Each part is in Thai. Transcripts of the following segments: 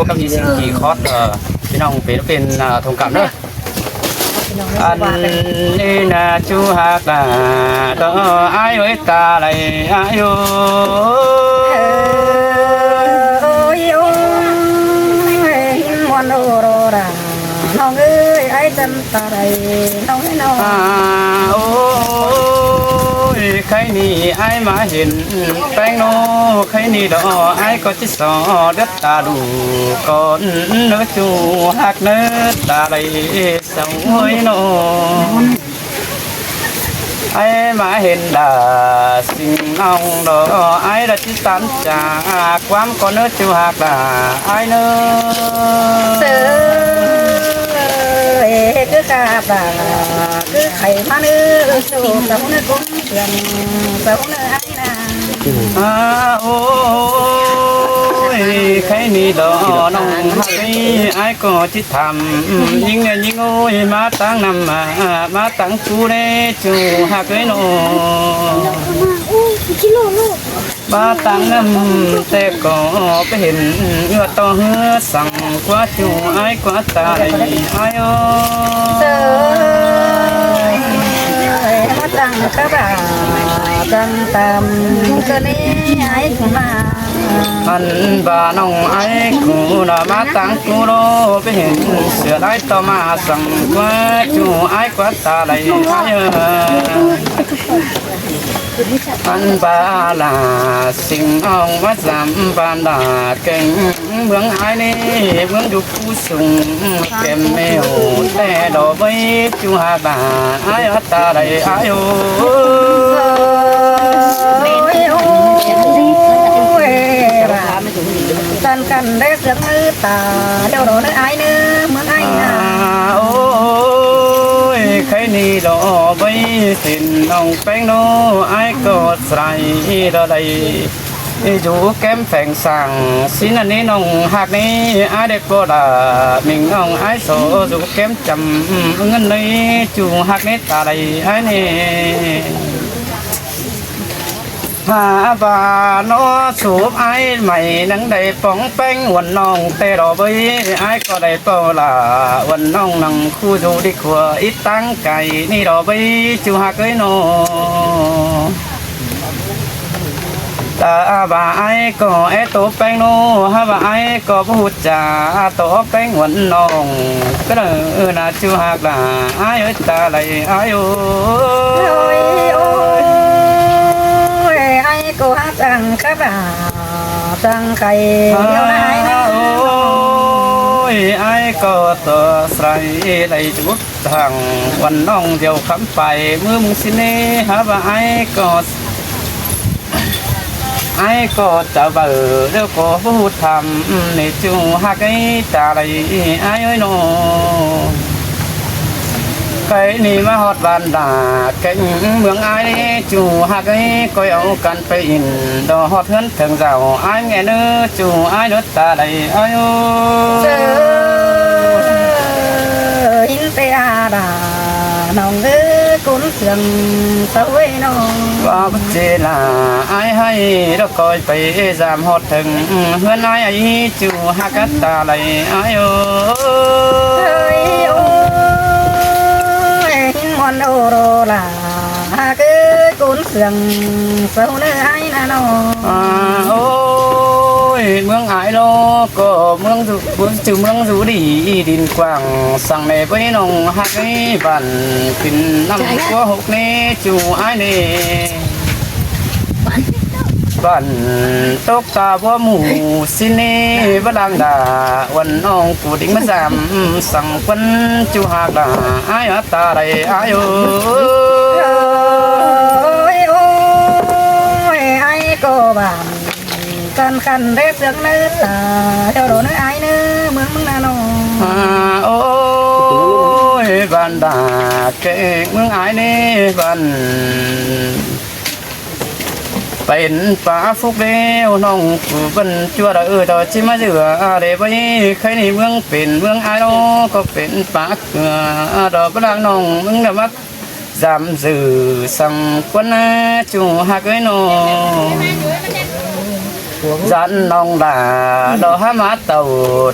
กับที่สิ่งที่คอสพี่น้องเป็นทงกำเนอะอันนี้นะจูฮักนะต่ออายุตาไหลอายุวันโอโรราน้องเอ้ยไอ้จันตาไรน้องให้น้องโอ้ยใครนี่ไอ้มาเห็นแป้งโนใครนี่ดอไอ้ก็จิสอเด็ดตาดูก่อนเนื้อจูหักเนื้อตาไหลสวยโนไอ้มาเห็นดาสิ่งน้องดอไอ้ดัชสันจากความก่อนเนื้อจูหักดาไอ้เนื้อเสือคือกาบาคือไข่มาเนื้อสูงแต่พวกเนื้อกุ้งเสียงแต่พวกเนื้อไอ้นาโอ้ยใครนี่ดอน้องหักไอ้ก็จิตทำยิ่งเนี่ยยิ่งโอ้ยมาตั้งนำมาตั้งกูเน่จูหักเลยโนมาตั้งนำแต่ก็ไปเห็นเอื้อต่อเฮือสั่งกว่าจูไอ้กว่าตาไอ้โอ้มาตั้งกระบะตั้งตามก็นี่ไอ้ขึ้นมาอันบ้าน้องไอ้กูน่ะมาตั้งกูโลไปเห็นเสือได้ต่อมาสั่งกว่าจูไอ้กว่าตาไอ้อันบ้าลาสิ่งเอามาจำบานดาเก่งเมืองไอ้นี่เมืองอยู่ผู้สูงเก็บแมวแต่ดอกใบจูหาบาไอ้ตาไอ้ไอ้โกันกันได้เสียงมือตาเดี๋ยวโดนไอ้เนื้อเมืองไอ้นาโอ้ยใครนี่ดอกใบสินน้องแป้งโนไอ้ก็ใส่ดอกใดอยู่แก้มแฝงสั่งสินันนี้น้องหักนี้ไอ้เด็กก็ด่ามิงน้องไอ้โซอยู่แก้มจำเงินนี้จูหักนี้ตาใดไอ้นี่หาบาโนสูบไอ้ใหม่นังได้ป้องแป้งวันน้องแต่ดอกใบไอ้ก็ได้เป่าละวันน้องนั่งคู่อยู่ดีกว่าอีตั้งไก่นี่ดอกใบจูหักเลยโนตาบาไอ้ก็ไอ้ตัวแป้งโนฮาบาไอ้ก็พูดจาตัวแป้งวันน้องก็เออน่าจูหักละไอ้ตาไหลไอ้โอ้กูหาจังกระบาจังไข่เดียวได้นะโอ้ยไอ้ก็ตัวใส่ได้จุดทางวันน้องเดียวคำไปมือมึงสิเน่ฮะว่าไอ้ก็จะเบื่อเดี๋ยวก็พูดทำในจูหักไอ้ตาไหลไอ้โอ้ยโนไก่นี่มาฮอดบ้านดาแก่เมืองไอ้จูหักไอ้ก็เอากันไปอินดอฮอดเฮือนถึงเจ้าไอ้แง่เนื้อจูไอ้รถตาไหลไอ้โอ้หินเตียดาน้องเอ้กุ้นเสียงสวยน้องว่าบุเจลาไอ้ให้เราคอยไปจามฮอดถึงเฮือนไอ้จูหักตาไหลไอ้โอ้วันโอโรลาคือกุนเสียงเสาเนื้อไอ้นาโนโอ้ยเมืองไอ้โลก็เมืองสุดีดินกว้างสั่งในไปน้องหักไอ้บ้านขึ้นน้ำกัวหกนี้จูไอ้นี่บ้านตกตาบัวหมูสินีบ้านดาวันน้องกูดิ้งมาจำสั่งคนจูหักดาไอ้ตาใดไอ้โอ้ยไอ้ก็บ้านกันคันได้เสียงเนื้อตาเดี๋ยวโดนไอ้เนื้อเมืองนาโนโอ้ยบ้านดาเก่งเมืองไอ้นี่บ้านเป็นป่าฟุกเดียวน้องผู้เป็นจัวดาต่อชิมาเจือเดี๋ยวไปใครในเมืองเป็นเมืองไอ้โนก็เป็นป่าเกลือดอกบางน้องมึงเดี๋ยวมักจำสื่อสั่งคนจูหักไอ้โน dặn nong đà đồ há má tàu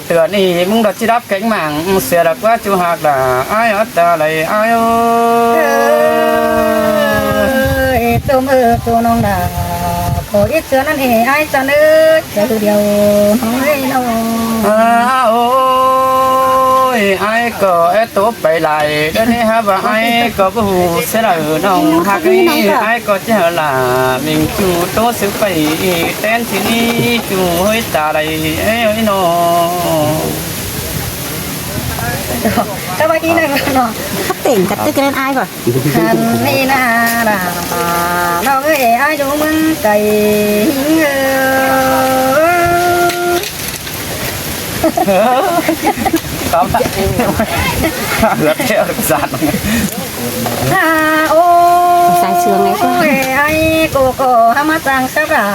tựa đi muốn đặt chi đáp cánh mạng xìa đặc quá chú hạc đà ai ở ta lại ai ơi tôm tôm nong đà có ít xưaนั่นเองai cho nữaจะเดียวน้อยน้อง ôi ai có ai tốt bày lại đó này ha và ai có cái hù sẽ là ở nông hạc đi ai có chứ là mình chủ tốt sự phải tên thì đi chủ hơi ta đây ấy ấy nó แต่ว่าอีนั่นเนาะ khắp tỉnh cắt tức lên ai rồi อันนี้นะด่าน้องเอ้ยอายุมึงไก่หิงtóm lại lật theo được giạtโอ้ sai sương này quá ไอ้กูก็ทำมาจังสักด่า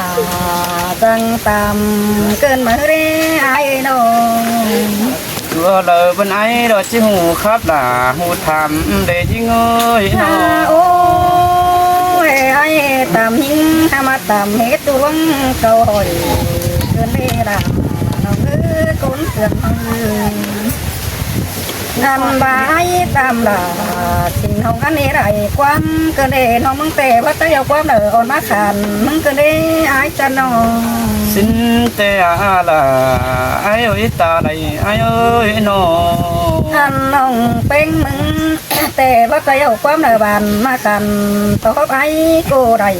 จังตามเกินมาเร่ไอ้น้อง chúa lời bên ấy đó chứ hù khắp là hù thảm để chứ ngơi โอ้ไอ้ตามหิงทำมาตามเฮ็ดดวงเก่าหอยเกินเร่ด่าน้องเอ้ยคนเสือกน้องเอ้ย anh bái tam là tình hồng anh ấy lại quan cơ đề nó mừng tệ bắt tay vào quan ở on bác hàn mừng cơ đề ai chân nó xin tê là ai ơi ta này ai ơi nó anh nông bên mừng tệ bắt tay vào quan ở bàn mà cần tốt ai cô đầy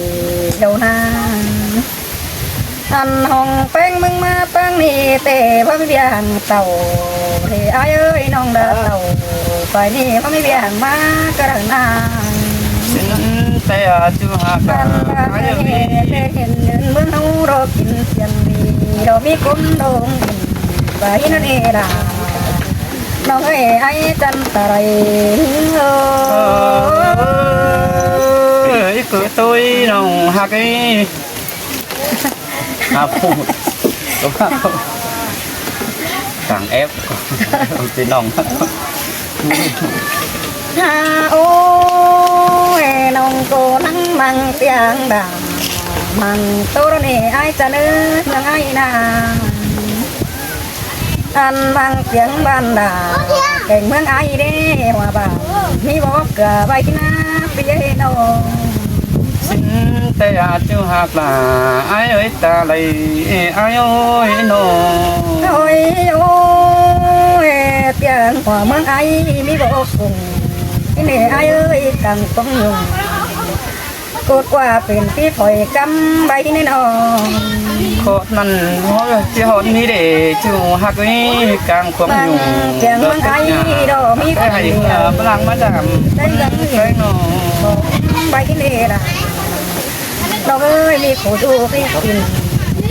đầu na anh hồng bên mừng mà tăng ni tệ bắt bia hàng tàu thì ai ơi nông đã tàu phải đi bắt bia hàng má cái đằng na xin tê chú hạ cả ai ơiเมื่อเรารอกินเสียงดีเรามีคนดงไปนั่นเองล่ะน้องเอ๋ไอ้จันตะไรcứ tôi nồng hạ cái phụ đúng không càng ép chỉ nồng ô nông cô nắng mang tiếng đàn mang tô đó nè ai cha nữ nắng ai na anh mang tiếng ban đà cảnh mương ai đê hòa bảo mi bó cả bay na bia nô xin tê chú hạc là ai ơi ta lấy ai ơi nó ôi ôi tiếng hòa mương ai mi bó cùng cái nè ai ơi càng không nhung cột quaเป็นที่ถอยกำใบนี่นอ cột năn nói chỉ hot mi để chú hạc ấy càng không บาง nhung เสียงบางไอ้ดอกมี cái hay belang macam ได้ยังเห็ cái น nó ใบนี่ล่ะดอกเอ้ยมีขู่ดูพี่กิน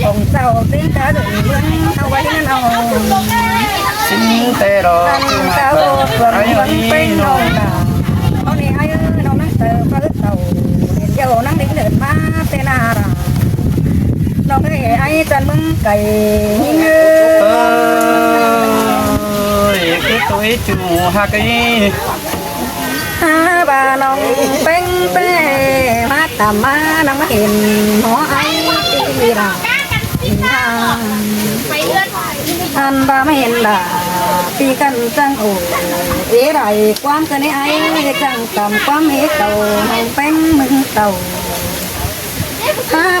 ของเจ้าติ้งตาดุเมืองเอาไว้นั่นเอา xin tê đó ตั้ง chú เจ้า hạc ส่วน là ai มันเป็นน้อง ơi ดาเอานี่ไอ้น้องนั่งเติมเปิดเต่าเห็นเจ้านั่งดิ้งเดินมาเตนาล่ะน้องเอ้ยไอ้จันมึงไก่หิงเอ้ย ơi cái tôi chú hạc ấy bà nong beng pe má tầm má nong má hiền mỏ ai đi là anh ba mới hiền là pi căn trăng ủ ế đại quan cái này ai trăng tầm quan hết tàu nong beng mừng tàu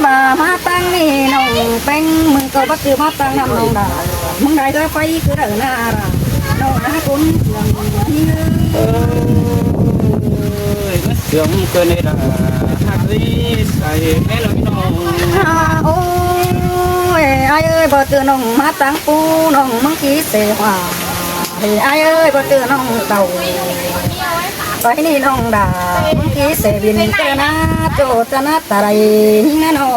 bà má tăng đi nong beng mừng câu bắt chưa má tăng nằm nong đà mừng đại cái phay cứ đợi na là nong đá cuốn sướng cơ này là hạt đi xài mấy lời nó ôi ai ơi bờ từ nông má tăng phu nông măng ký xề hòa thì ai ơi bờ từ nông tàu phải đi nông đà măng ký xề biển cơ na chỗ cho na ta đây nghe nó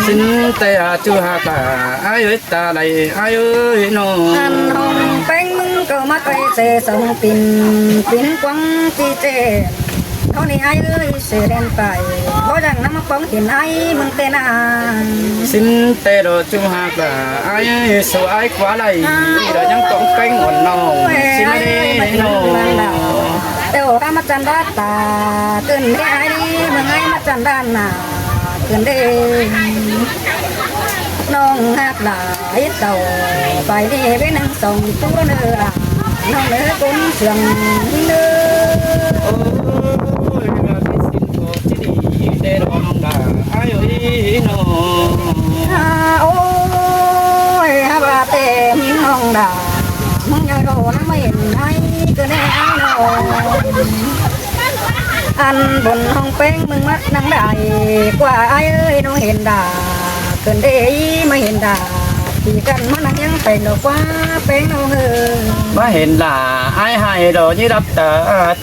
xin tê chú hạc là ai ơi ta đây ai ơi nó ăn hồng bánh mưng cơ mắt quay xề sông pin pin quăng chi chê thôi này ai ơi sẽ đen phải có rằng nó bóng hiện ai mừng tên à xin tê đó chú hạc là ai ơi số ai quá này đó nhắn tổng canh ngọn nó xin đi nó đều ra mắt chân đá ta cần đi ai đi mừng ai mắt chân đá nà cần đi น้องหักหลายเต่าไปดีไปนั่งส่งตัวเนื้อละน้องเนื้อกุ้นเสียงเนื้อ โอ้ยงานที่สิ้นโคตรดีแต่รอน้องดาอายอีน้อง โอ้ยฮาบาเต็มน้องดามึงยังโดนไม่เห็นไอ้ก็ได้ไอ้น้องอันบนห้องแป้งมึงมัดนั่งได้กว่าไอ้เอ้ยน้องเห็นดาเกินได้ไม่เห็นดาที่กันมันนั่งยังเป็นดอกว่าแป้งน้องเออ มาเห็นล่ะไอ้ให้ดอกยี่รับตา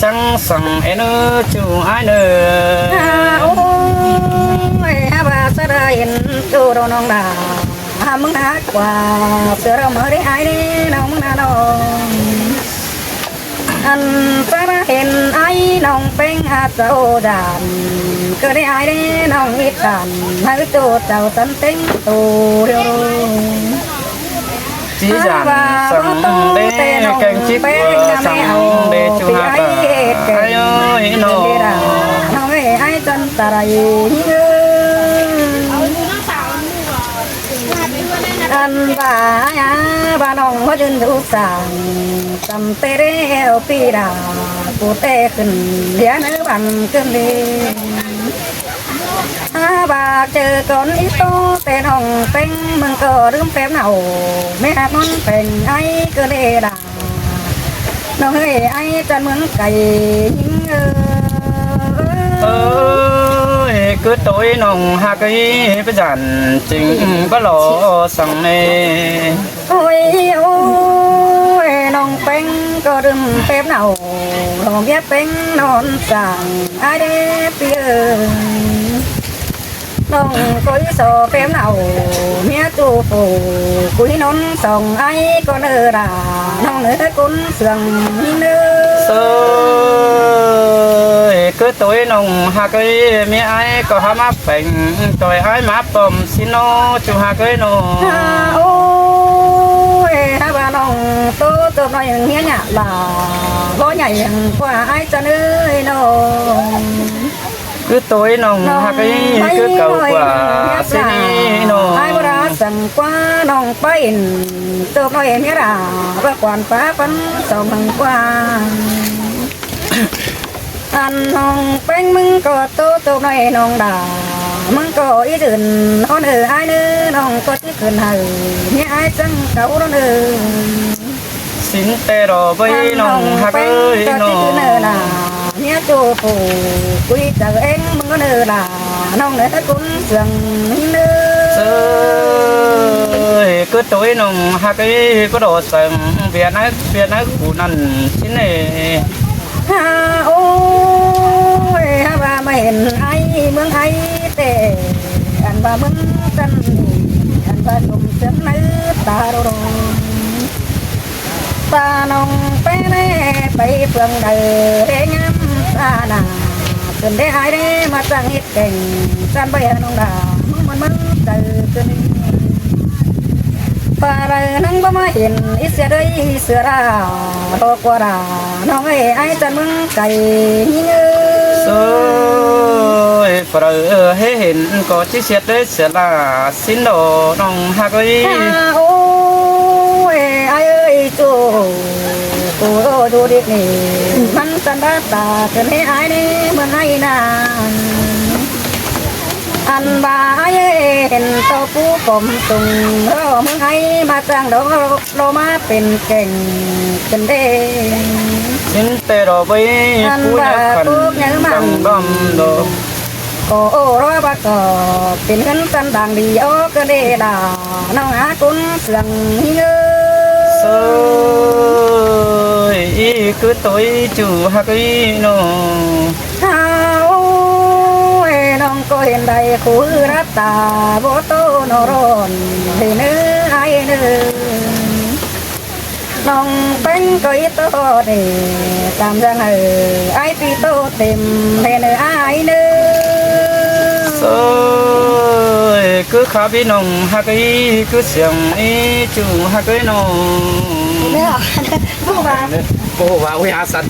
จังสั่งไอ้เนื้อจูไอ้เนื้อ โอ้ยฮาบาสะได้เห็นจูโดน้องดามึงหากว่าเสือเราเมื่อได้ไอ้นี่น้องมึงน่าน้องอันสะได้เห็นไอ้น้องเป็นอาเจ้าดานก็ได้ไอ้นี่น้องมิตรกันให้จูเจ้าสันติงตูเร็ว chỉ dàn sẵn đế canh chip sẵn đế chú hạ bà ai ơi nó nó nghe ai chân ta đây anh bà nong hóa chân đủ sàng tầm tê đeo pi đà cụ tê khẩn đĩa nữ bằng cơn đi bà chờ con ít tô tên hồng tên mừng cờ đương phép nào mẹ con phèn ai cơ đề đà nó hơi ai chân mừng cày ơi cứ tối nồng hạ cái dàn trình có lò sẵn này ôi ôi nong phèn cờ đương phép nào nó biết phèn non sàng ai đế bia nong cối sò phèm nào mía tu phù cúi nón sòng ai con ơ đà nong nữa cún sườn nữa ơi cứ tối nồng hạ cái mi ai có há máp phèn tôi ai máp bom xin nó chú hạ cái nó ôi ha bà nong tô tô nói nghĩa nhạ là có nhảy qua ai cho ơi nó cứ tối nồng hạ cái cứ cầu quả xin nó ai có ra sẵn qua nong bay tô nói nghĩa là và quản phá phấn sòng hằng qua anh nong bánh mừng có tô tô nói nong đà mừng có ý tưởng nó nữ ai nữa nong có chiếc cần hờ nghe ai chẳng cấu nó nữ xin tê rồi với nồng hạ cái nó nhớ cho phù quý chờ em mừng có nữ là nong nữa cũng dần nữa ơi cứ tối nồng hạ cái có đồ sầm việt nói cụ nằn xin này ha ôi ha bà mà ห็นai mừng ai tệ anh bà mừng chân anh bà cùng chân nữ ta đâu đâu ta nong bé nè bay phượng đời để ngắm ta nà cần để ai để mà chẳng ít cảnh san bay nong đà mừng từ cơn ta đời nắng có mà hiện ít xe đây sửa ra đồ qua ra nong ấy ai chân mừng cày như rồi phở hết hiện có chiếc xe đấy sẽ là xin đồ nồng hạ cái ôi ai ơi chú cô chú đi nèมันสันดาตาเกินให้ai điมันให้นานอันบ่าเห็นเต้าปูผมตุงรอมึงให้มาจ้างดอกโลมาเป็นเก่งกันเด้ xin tê rồi với cú nhớ phần đồng đom đồ โอ้ร้อยบาทก็เป็นเงินกันดังดีโอ้ก็ได้ด่าน้องหาคุณเสียงเงื rồi cứ tối chủ hạ cái nó โอ้ยน้องก็เห็นได้คู่รัตตาโบโตโนรอนได้เนื้อไอ้เนื้อน้องเป็นก็อีโตเดตามจังไอ้ปีโตเต็มได้เนื้อไอ้เนื้อ rồi cứ khá bí nồng hạ cái cứ xiềng ý chủ hạ cái nó Nữa, bố bà cô vào huy hạ sẵn